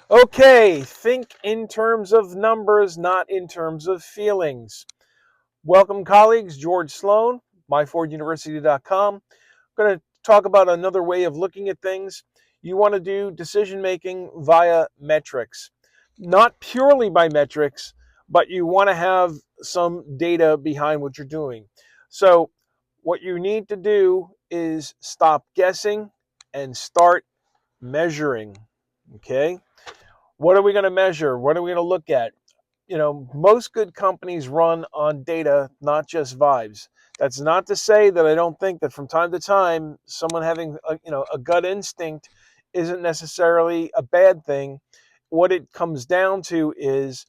Okay, think in terms of numbers, not in terms of feelings. Welcome, colleagues. George Sloan, myforduniversity.com. I'm going to talk about another way of looking at things. You want to do decision making via metrics, not purely by metrics, but you want to have some data behind what you're doing. So, what you need to do is stop guessing and start measuring. Okay. What are we going to measure? What are we going to look at? Most good companies run on data, not just vibes. That's not to say that I don't think that from time to time, someone having a gut instinct isn't necessarily a bad thing. What it comes down to is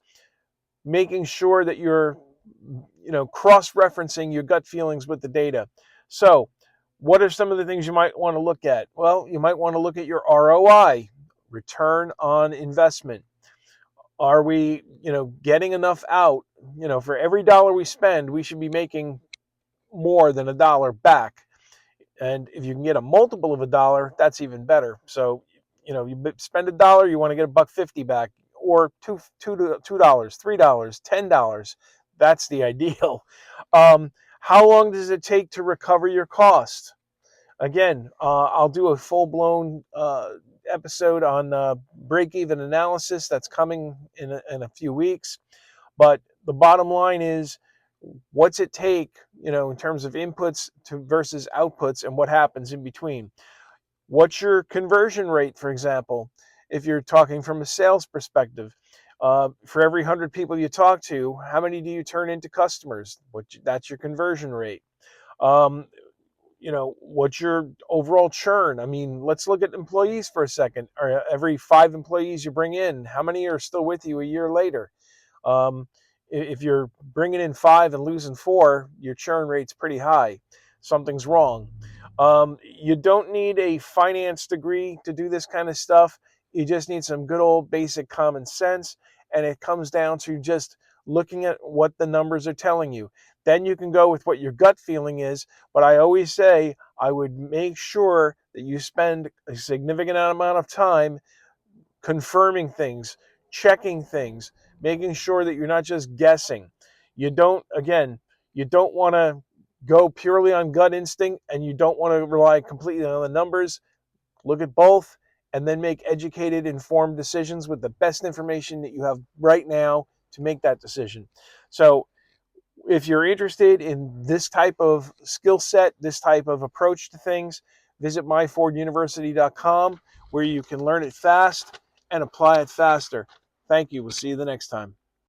making sure that you're cross-referencing your gut feelings with the data. So, what are some of the things you might want to look at? Well, you might want to look at your ROI, return on investment. Are we, getting enough out? For every dollar we spend, we should be making more than a dollar back. And if you can get a multiple of a dollar, that's even better. So, you spend a dollar, you want to get $1.50 back, or $2, $3, $10. That's the ideal. How long does it take to recover your cost? Again, I'll do a full-blown episode on break-even analysis that's coming in a few weeks. But the bottom line is, what's it take, in terms of inputs to versus outputs, and what happens in between? What's your conversion rate, for example, if you're talking from a sales perspective? For every 100 people you talk to, how many do you turn into customers? That's your conversion rate. Um, what's your overall churn? I mean, let's look at employees for a second. Every 5 employees you bring in, how many are still with you a year later? Um, if you're bringing in 5 and losing 4, your churn rate's pretty high. Something's wrong. You don't need a finance degree to do this kind of stuff. You just need some good old basic common sense. And it comes down to just looking at what the numbers are telling you. Then you can go with what your gut feeling is. But I always say I would make sure that you spend a significant amount of time confirming things, checking things, making sure that you're not just guessing. You don't want to go purely on gut instinct, and you don't want to rely completely on the numbers. Look at both and then make educated, informed decisions with the best information that you have right now to make that decision. So, if you're interested in this type of skill set, this type of approach to things, visit myforduniversity.com, where you can learn it fast and apply it faster. Thank you. We'll see you the next time.